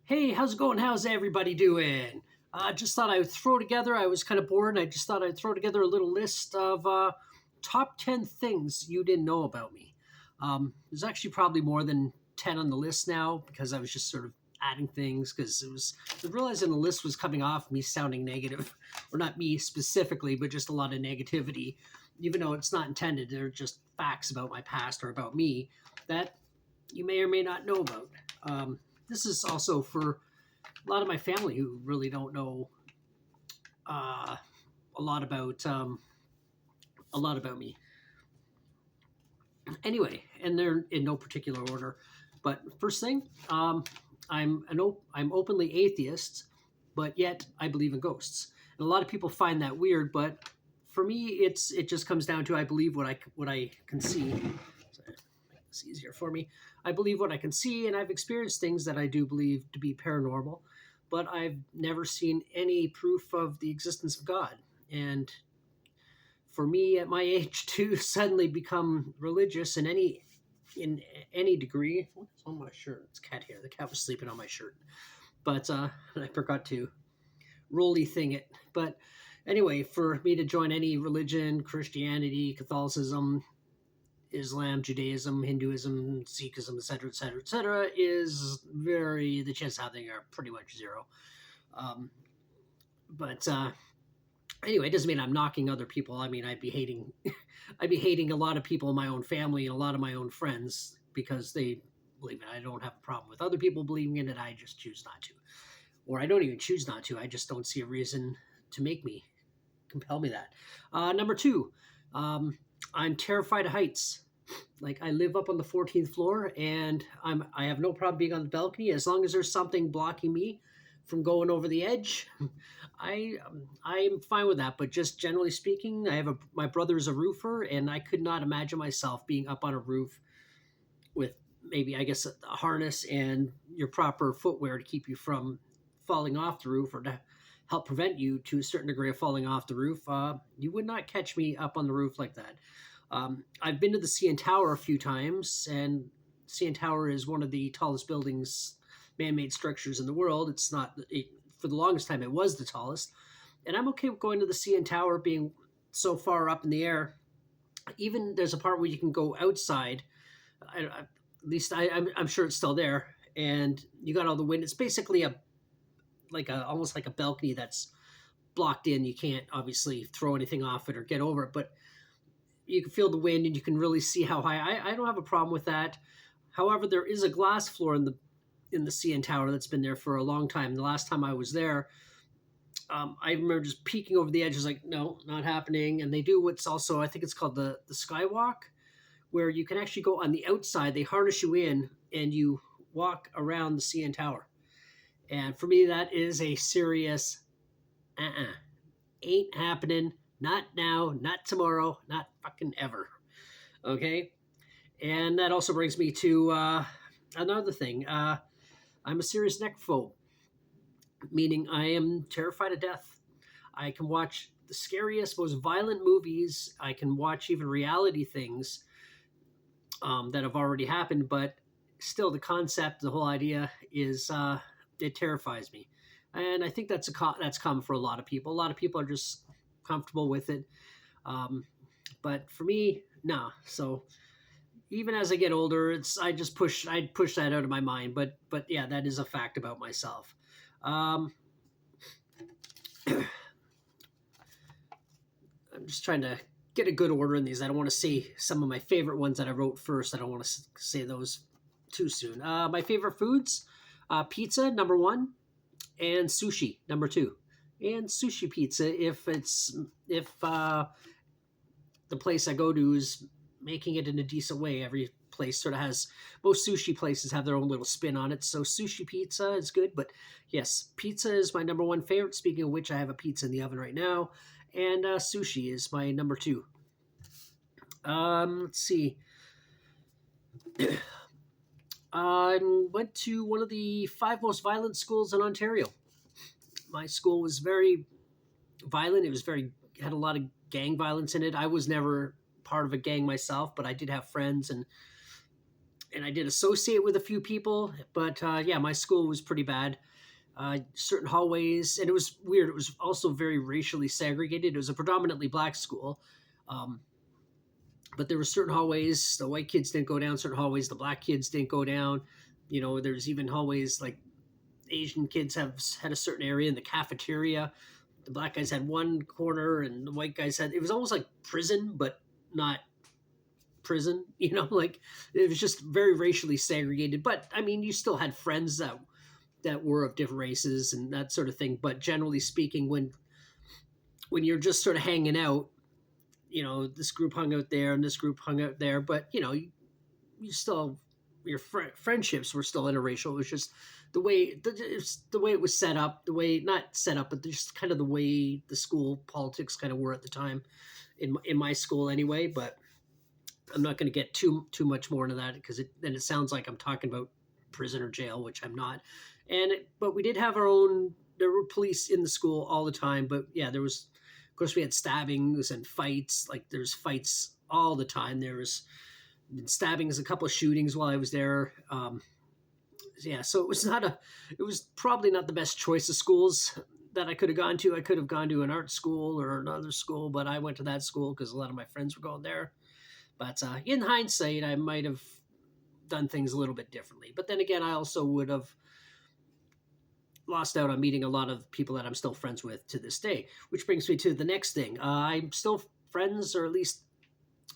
Hey, how's it going? How's everybody doing? Just thought I would throw together, I was kind of bored, and I just thought I'd throw together a little list of top 10 things you didn't know about me. There's actually probably more than 10 on the list now because I was just sort of adding things because I realized the list was coming off me sounding negative, or not me specifically, but just a lot of negativity, even though it's not intended. They're just facts about my past or about me that you may or may not know about. This is also for a lot of my family who really don't know uh, a lot about me. Anyway, and they're in no particular order. But first thing, I'm openly atheist, but yet I believe in ghosts. And a lot of people find that weird, but for me, it just comes down to I believe what I can see. So, make this easier for me. I believe what I can see, and I've experienced things that I do believe to be paranormal, but I've never seen any proof of the existence of God. And for me at my age to suddenly become religious in any degree. What's on my shirt? It's cat hair. The cat was sleeping on my shirt, but I forgot to roly thing it. But anyway, for me to join any religion, Christianity, Catholicism, Islam, Judaism, Hinduism, Sikhism, etc., etc., etc., is very the chances of having are pretty much zero. Um, but Anyway, it doesn't mean I'm knocking other people. I mean, I'd be hating, I'd be hating a lot of people in my own family and a lot of my own friends because they believe it. I don't have a problem with other people believing in it. I just choose not to, or I don't even choose not to. I just don't see a reason to make me compel me that. Number two, I'm terrified of heights. Like I live up on the 14th floor, and I have no problem being on the balcony as long as there's something blocking me from going over the edge. I'm fine with that. But just generally speaking, my brother is a roofer, and I could not imagine myself being up on a roof with maybe I guess a harness and your proper footwear to keep you from falling off the roof or to help prevent you to a certain degree of falling off the roof. You would not catch me up on the roof like that. I've been to the CN Tower a few times, and CN Tower is one of the tallest buildings, man-made structures in the world. It's not for the longest time it was the tallest, and I'm okay with going to the CN Tower being so far up in the air. Even there's a part where you can go outside. At least I'm sure it's still there, and you got all the wind. It's basically almost like a balcony that's blocked in. You can't obviously throw anything off it or get over it, but you can feel the wind and you can really see how high. I don't have a problem with that. However, there is a glass floor in the CN Tower that's been there for a long time. The last time I was there, I remember just peeking over the edge. I was like, no, not happening. And they do what's also, I think it's called the skywalk, where you can actually go on the outside. They harness you in and you walk around the CN Tower. And for me, that is a serious ain't happening. Not now, not tomorrow, not fucking ever. Okay? And that also brings me to another thing. I'm a serious necrophobe, meaning I am terrified of death. I can watch the scariest, most violent movies. I can watch even reality things that have already happened, but still the concept, the whole idea is it terrifies me. And I think that's common for a lot of people. A lot of people are just comfortable with it. But for me, no. So even as I get older, I'd push that out of my mind. But yeah, that is a fact about myself. I'm just trying to get a good order in these. I don't want to say some of my favorite ones that I wrote first. I don't want to say those too soon. My favorite foods, pizza, number one, and sushi, number two. And sushi pizza, if the place I go to is making it in a decent way. Every place sort of has, most sushi places have their own little spin on it. So sushi pizza is good. But yes, pizza is my number one favorite. Speaking of which, I have a pizza in the oven right now. And sushi is my number two. Let's see. I went to one of the 5 most violent schools in Ontario. My school was very violent. Had a lot of gang violence in it. I was never part of a gang myself, but I did have friends, and and I did associate with a few people, but yeah, my school was pretty bad. Certain hallways, and it was weird. It was also very racially segregated. It was a predominantly black school, um, but there were certain hallways the white kids didn't go down. Certain hallways the black kids didn't go down. You know, there's even hallways like Asian kids have had a certain area in the cafeteria. The black guys had one corner, and the white guys had. It was almost like prison, but not prison. You know, like it was just very racially segregated. But I mean, you still had friends that were of different races and that sort of thing. But generally speaking, when you're just sort of hanging out, you know, this group hung out there and this group hung out there, but you know, you still your friendships were still interracial. It was just the way it was set up, the way not set up, but just kind of the way the school politics kind of were at the time in my school anyway. But I'm not going to get too much more into that because then it sounds like I'm talking about prison or jail, which I'm not. But we did have our own. There were police in the school all the time, but yeah, there was. Of course, we had stabbings and fights. Like there's fights all the time. There was stabbings, a couple of shootings while I was there. Yeah, so it was not a. It was probably not the best choice of schools that I could have gone to. I could have gone to an art school or another school, but I went to that school because a lot of my friends were going there. But in hindsight, I might have done things a little bit differently. But then again, I also would have lost out on meeting a lot of people that I'm still friends with to this day. Which brings me to the next thing. I'm still friends, or at least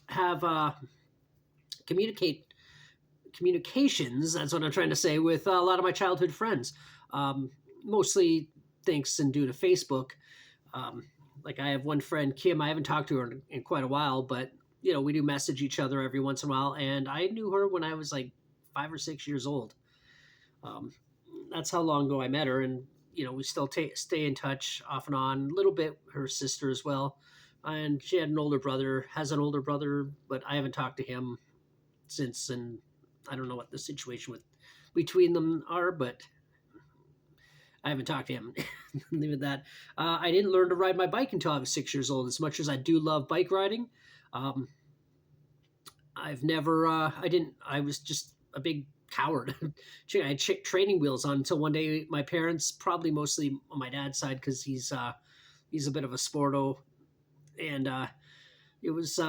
have communications. That's what I'm trying to say with a lot of my childhood friends. Mostly thanks and due to Facebook. Like I have one friend, Kim. I haven't talked to her in quite a while, but you know, we do message each other every once in a while. And I knew her when I was like 5 or 6 years old. Um, that's how long ago I met her. And, you know, we still stay in touch off and on, a little bit, her sister as well. And she had an older brother, has an older brother, but I haven't talked to him since. And I don't know what the situation between them are, but I haven't talked to him. Leave it at that. I didn't learn to ride my bike until I was 6 years old. As much as I do love bike riding, I've never. I didn't. I was just a big coward. I had training wheels on until one day my parents, probably mostly on my dad's side, because he's a bit of a sporto, and it was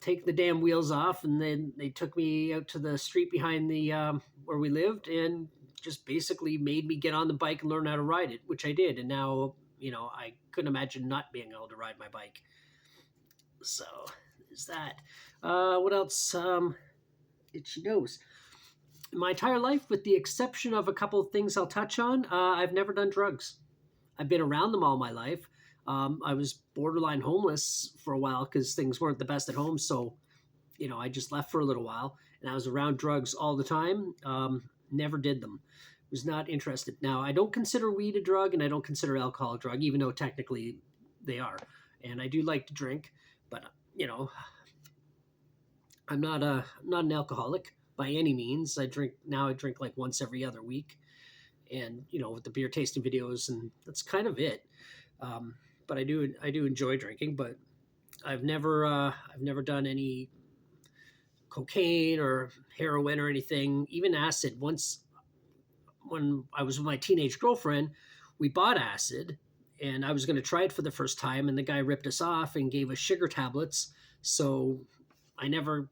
take the damn wheels off, and then they took me out to the street behind the where we lived, and just basically made me get on the bike and learn how to ride it, which I did, and now you know I couldn't imagine not being able to ride my bike. So is that. What else? Itchy nose. My entire life, with the exception of a couple of things I'll touch on, I've never done drugs. I've been around them all my life. I was borderline homeless for a while because things weren't the best at home. So, you know, I just left for a little while and I was around drugs all the time. Never did them. Was not interested. Now, I don't consider weed a drug and I don't consider alcohol a drug, even though technically they are. And I do like to drink, but, you know, I'm not an alcoholic by any means. I drink like once every other week, and you know with the beer tasting videos, and that's kind of it. But I do enjoy drinking, but I've never done any cocaine or heroin or anything, even acid. Once when I was with my teenage girlfriend, we bought acid, and I was going to try it for the first time, and the guy ripped us off and gave us sugar tablets. So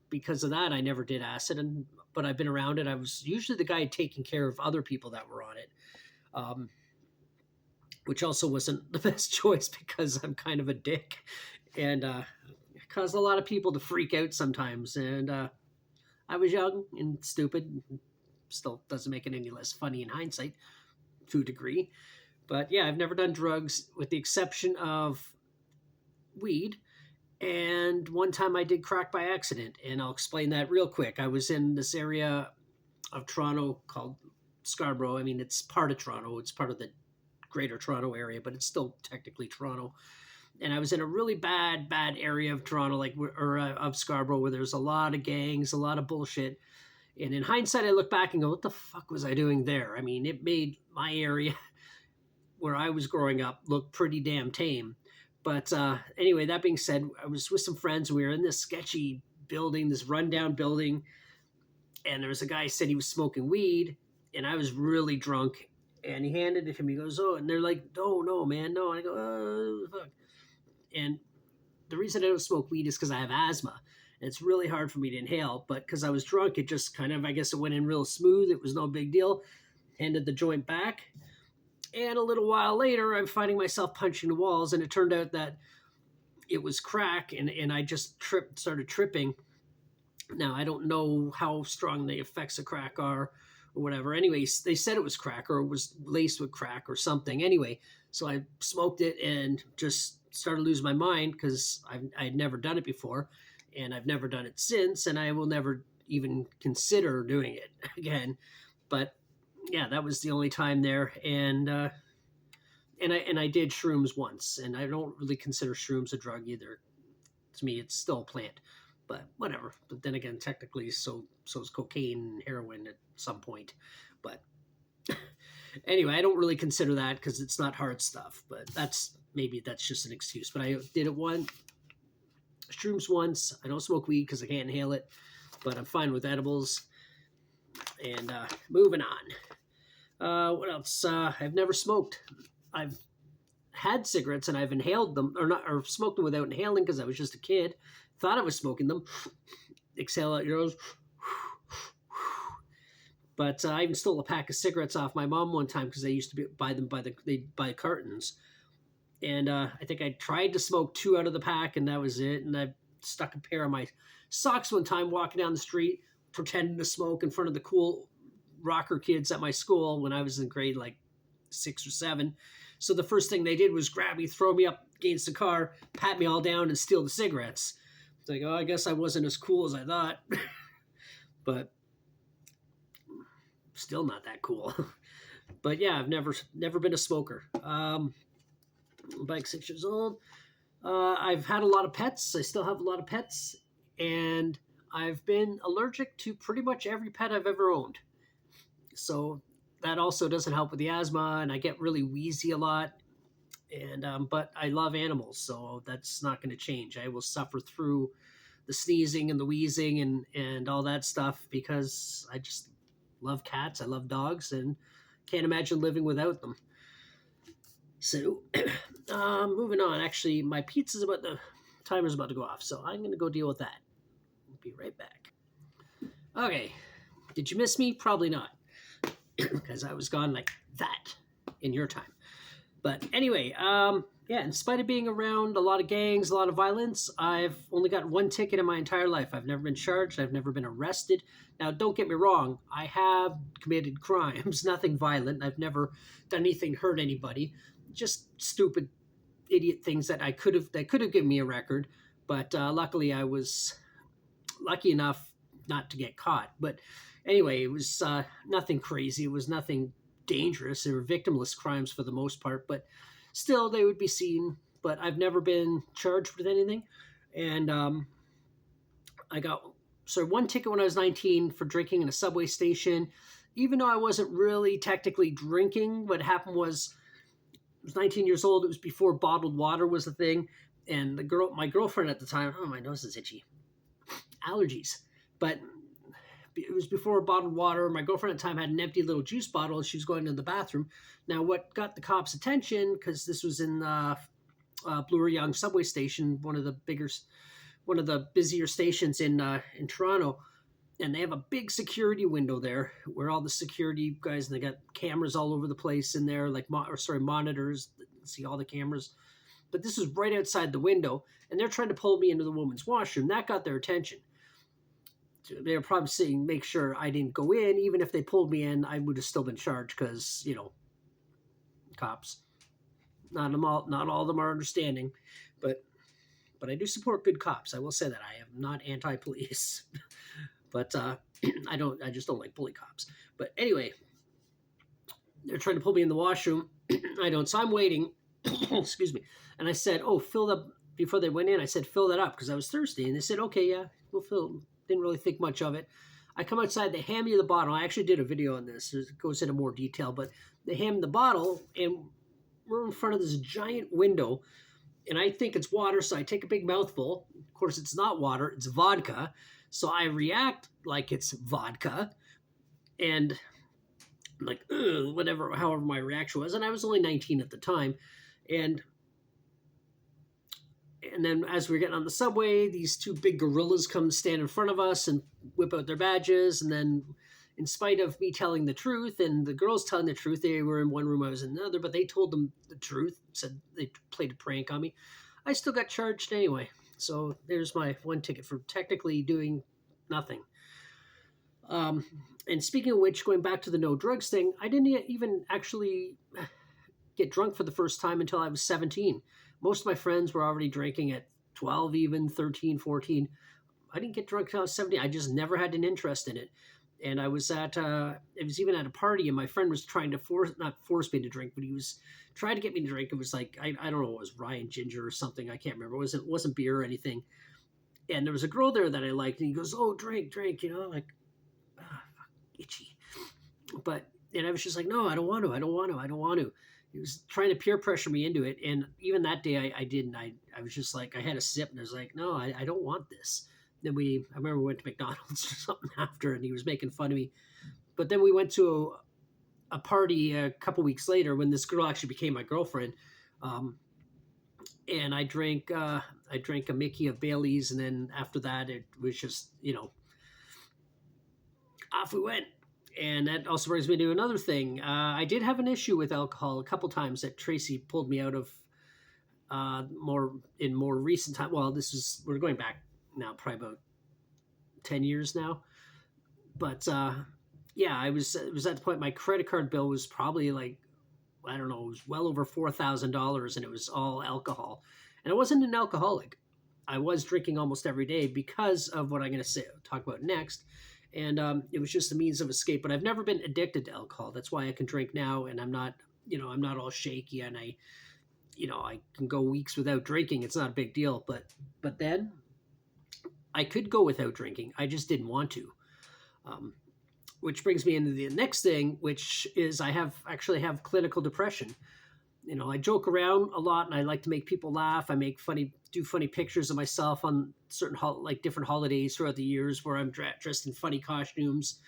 because of that, I never did acid, but I've been around it. I was usually the guy taking care of other people that were on it, which also wasn't the best choice because I'm kind of a dick, and it caused a lot of people to freak out sometimes. And I was young and stupid. Still doesn't make it any less funny in hindsight, to a degree. But yeah, I've never done drugs with the exception of weed. And one time I did crack by accident, and I'll explain that real quick. I was in this area of Toronto called Scarborough. I mean, it's part of Toronto. It's part of the greater Toronto area, but it's still technically Toronto. And I was in a really bad area of Toronto, of Scarborough, where there's a lot of gangs, a lot of bullshit. And in hindsight, I look back and go, what the fuck was I doing there? I mean, it made my area where I was growing up look pretty damn tame. But anyway, that being said, I was with some friends. We were in this sketchy building, this rundown building. and there was a guy said he was smoking weed, and I was really drunk, and he handed it to me. He goes, "Oh," and they're like, "No, no, man, no." And I go, "Oh, fuck." And the reason I don't smoke weed is because I have asthma. And it's really hard for me to inhale, but because I was drunk, it just kind of, I guess it went in real smooth. It was no big deal. Handed the joint back. And a little while later, I'm finding myself punching the walls, and it turned out that it was crack, and I just started tripping. Now, I don't know how strong the effects of crack are or whatever. Anyways, they said it was crack or it was laced with crack or something. Anyway, so I smoked it and just started losing my mind because I'd never done it before, and I've never done it since, and I will never even consider doing it again. But yeah, that was the only time there, and I did shrooms once, and I don't really consider shrooms a drug either. To me, it's still a plant, but whatever. But then again, technically, so is cocaine and heroin at some point. But anyway, I don't really consider that because it's not hard stuff. But maybe that's just an excuse. But I did it shrooms once. I don't smoke weed because I can't inhale it, but I'm fine with edibles. And moving on. What else? I've never smoked. I've had cigarettes and I've inhaled them, or smoked them without inhaling because I was just a kid. Thought I was smoking them. Exhale out your nose. But I even stole a pack of cigarettes off my mom one time because they used to buy them they'd buy cartons. And I think I tried to smoke 2 out of the pack, and that was it. And I stuck a pair of my socks one time walking down the street, pretending to smoke in front of the cool rocker kids at my school when I was in grade like 6 or 7. So the first thing they did was grab me, throw me up against the car, pat me all down, and steal the cigarettes. It's like, oh, I guess I wasn't as cool as I thought. But still not that cool. But yeah, I've never been a smoker. Like 6 years old. I've had a lot of pets. I still have a lot of pets. And I've been allergic to pretty much every pet I've ever owned. So that also doesn't help with the asthma, and I get really wheezy a lot. And but I love animals, so that's not going to change. I will suffer through the sneezing and the wheezing and all that stuff because I just love cats. I love dogs, and can't imagine living without them. So, moving on. Actually, my the timer's about to go off, so I'm going to go deal with that. I'll be right back. Okay. Did you miss me? Probably not, because I was gone like that in your time. But anyway, yeah, in spite of being around a lot of gangs, a lot of violence, I've only got 1 ticket in my entire life. I've never been charged. I've never been arrested. Now, don't get me wrong. I have committed crimes, nothing violent. I've never done anything to hurt anybody. Just stupid, idiot things that could have given me a record. But luckily, I was lucky enough not to get caught. But anyway, it was nothing crazy. It was nothing dangerous. They were victimless crimes for the most part, but still they would be seen. But I've never been charged with anything. And I got 1 ticket when I was 19 for drinking in a subway station, even though I wasn't really technically drinking. What happened was I was 19 years old. It was before bottled water was a thing. And my girlfriend at the time, oh, my nose is itchy. Allergies. But it was before bottled water. My girlfriend at the time had an empty little juice bottle, and she was going to the bathroom. Now, what got the cops' attention, because this was in Bloor Yonge subway station, one of the busier stations in Toronto, and they have a big security window there where all the security guys, and they got cameras all over the place in there, like monitors, see all the cameras. But this was right outside the window, and they're trying to pull me into the women's washroom. That got their attention. They were probably saying, make sure I didn't go in. Even if they pulled me in, I would have still been charged because, cops. Not all of them are understanding, but I do support good cops. I will say that I am not anti-police, but I just don't like bully cops. But anyway, they're trying to pull me in the washroom. I don't, so I'm waiting. Excuse me. And I said, fill up before they went in. I said, fill that up because I was thirsty, and they said, okay, yeah, we'll fill. Didn't really think much of it. I come outside, they hand me the bottle. I actually did a video on this. It goes into more detail, but they hand me the bottle, and we're in front of this giant window, and I think it's water, so I take a big mouthful. Of course, it's not water, it's vodka. So I react like it's vodka, and I'm like, ugh, whatever, however my reaction was. And I was only 19 at the time. And and then as we are getting on the subway, these two big gorillas come stand in front of us and whip out their badges. And then, in spite of me telling the truth and the girls telling the truth, they were in one room, I was in another, but they told them the truth, said they played a prank on me. I still got charged anyway. So there's my one ticket for technically doing nothing. Um, and speaking of which, going back to the no drugs thing, I didn't even actually get drunk for the first time until I was 17. Most of my friends were already drinking at 12, even 13, 14. I didn't get drunk until I was 17. I just never had an interest in it. And I was it was even at a party, and my friend was trying to not force me to drink, but he was trying to get me to drink. It was like, I don't know, it was rye and ginger or something. I can't remember. It wasn't beer or anything. And there was a girl there that I liked, and he goes, "Oh, drink, drink," like, itchy. But, and I was just like, no, I don't want to. I don't want to. I don't want to. He was trying to peer pressure me into it. And even that day, I didn't. I was just like, I had a sip and I was like, no, I don't want this. Then I remember we went to McDonald's or something after, and he was making fun of me. But then we went to a party a couple weeks later when this girl actually became my girlfriend. And I drank a Mickey of Bailey's. And then after that, it was just, off we went. And that also brings me to another thing. I did have an issue with alcohol a couple times that Tracy pulled me out of more recent time. Well, we're going back now, probably about 10 years now. But yeah, it was at the point my credit card bill was probably like, I don't know, it was well over $4,000, and it was all alcohol. And I wasn't an alcoholic. I was drinking almost every day because of what I'm going to talk about next. And it was just a means of escape. But I've never been addicted to alcohol. That's why I can drink now, and I'm not all shaky, and I can go weeks without drinking. It's not a big deal. But then I could go without drinking. I just didn't want to. Which brings me into the next thing, which is I actually have clinical depression. I joke around a lot, and I like to make people laugh. I do funny pictures of myself on certain different holidays throughout the years where I'm dressed in funny costumes,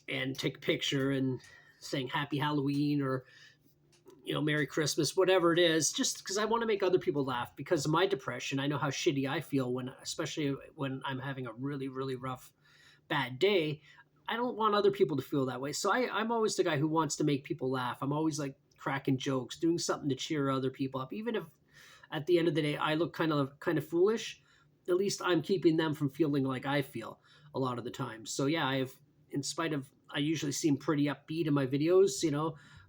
and take a picture and saying Happy Halloween or Merry Christmas, whatever it is, just because I want to make other people laugh because of my depression. I know how shitty I feel especially when I'm having a really, really rough, bad day. I don't want other people to feel that way. So I'm always the guy who wants to make people laugh. I'm always like cracking jokes, doing something to cheer other people up. Even if at the end of the day I look kind of foolish, at least I'm keeping them from feeling like I feel a lot of the time. So yeah, I usually seem pretty upbeat in my videos,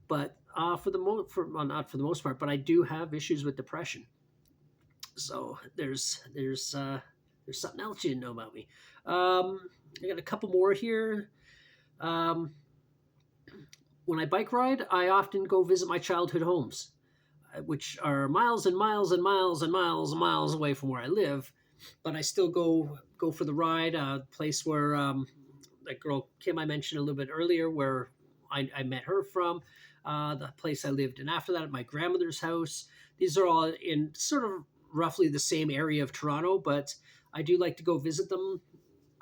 but not for the most part, but I do have issues with depression. So there's something else you didn't know about me. I got a couple more here. When I bike ride, I often go visit my childhood homes, which are miles and miles and miles and miles and miles away from where I live. But I still go for the ride. A place where that girl Kim I mentioned a little bit earlier, where I met her from. The place I lived in after that, at my grandmother's house. These are all in sort of roughly the same area of Toronto, but I do like to go visit them.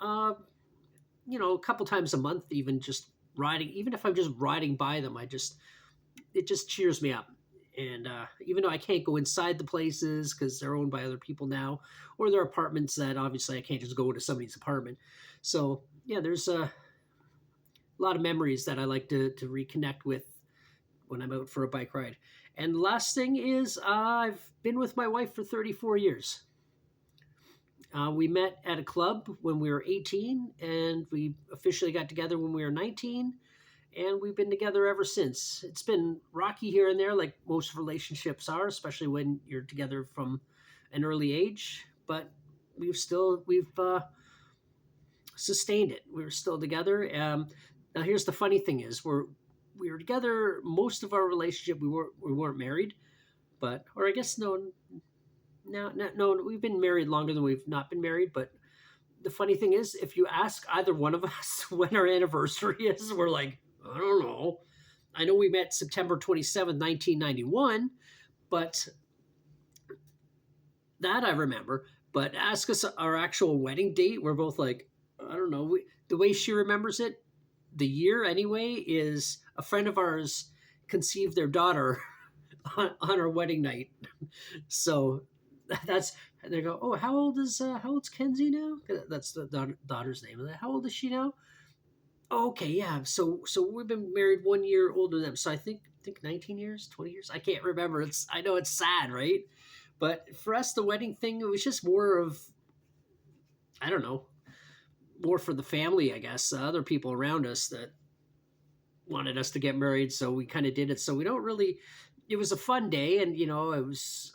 A couple times a month, even just riding. Even if I'm just riding by them, it just cheers me up. And even though I can't go inside the places because they're owned by other people now, or they're apartments that obviously I can't just go into somebody's apartment. So yeah, there's a lot of memories that I like to reconnect with when I'm out for a bike ride. And the last thing is I've been with my wife for 34 years. We met at a club when we were 18, and we officially got together when we were 19, and we've been together ever since. It's been rocky here and there, like most relationships are, especially when you're together from an early age, but we've sustained it. We're still together. Now here's the funny thing is we were together most of our relationship. We weren't married, or I guess no, we've been married longer than we've not been married. But the funny thing is, if you ask either one of us when our anniversary is, we're like, I don't know. I know we met September 27th, 1991, but that I remember. But ask us our actual wedding date. We're both like, I don't know. The way she remembers it, the year anyway, is a friend of ours conceived their daughter on our wedding night. So that's they go, oh, how old's Kenzie now? That's the daughter's name. How old is she now? Oh, okay, yeah. So we've been married 1 year older than them. So I think 19 years, 20 years. I can't remember. I know it's sad, right? But for us, the wedding thing, it was just more of, I don't know, more for the family, I guess. Other people around us that wanted us to get married, so we kind of did it. So we don't really. It was a fun day, and it was.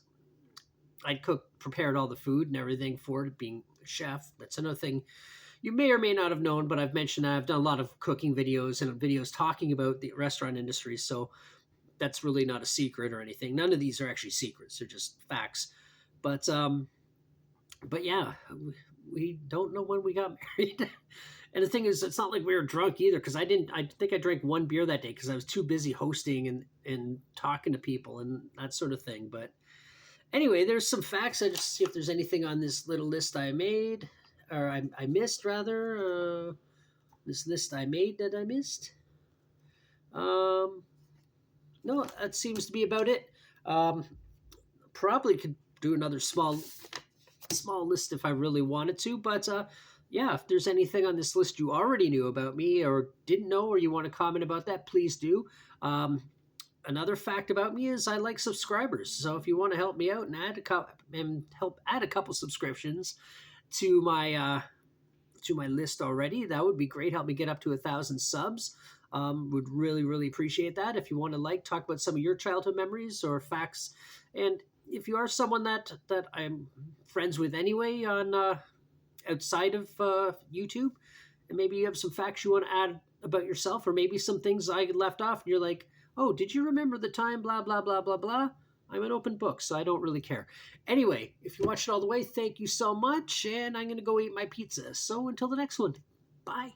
I prepared all the food and everything for it, being a chef. That's another thing you may or may not have known, but I've mentioned that I've done a lot of cooking videos and videos talking about the restaurant industry. So that's really not a secret or anything. None of these are actually secrets; they're just facts. But yeah, we don't know when we got married. And the thing is, it's not like we were drunk either, because I didn't. I think I drank one beer that day because I was too busy hosting and talking to people and that sort of thing. But anyway, there's some facts. I just see if there's anything on this little list I made, or I missed rather. This list I made that I missed. Um, no, that seems to be about it. Um, Probably could do another small list if I really wanted to, but yeah, if there's anything on this list you already knew about me or didn't know, or you want to comment about that, please do. Another fact about me is I like subscribers. So if you want to help me out and help add a couple subscriptions to my list already, that would be great. Help me get up to 1,000 subs. Would really appreciate that. If you want to talk about some of your childhood memories or facts, and if you are someone that I'm friends with anyway on outside of YouTube, and maybe you have some facts you want to add about yourself, or maybe some things I left off, and you're like, oh, did you remember the time? Blah blah blah blah blah. I'm an open book, so I don't really care. Anyway, if you watched it all the way, thank you so much, and I'm gonna go eat my pizza. So until the next one, bye.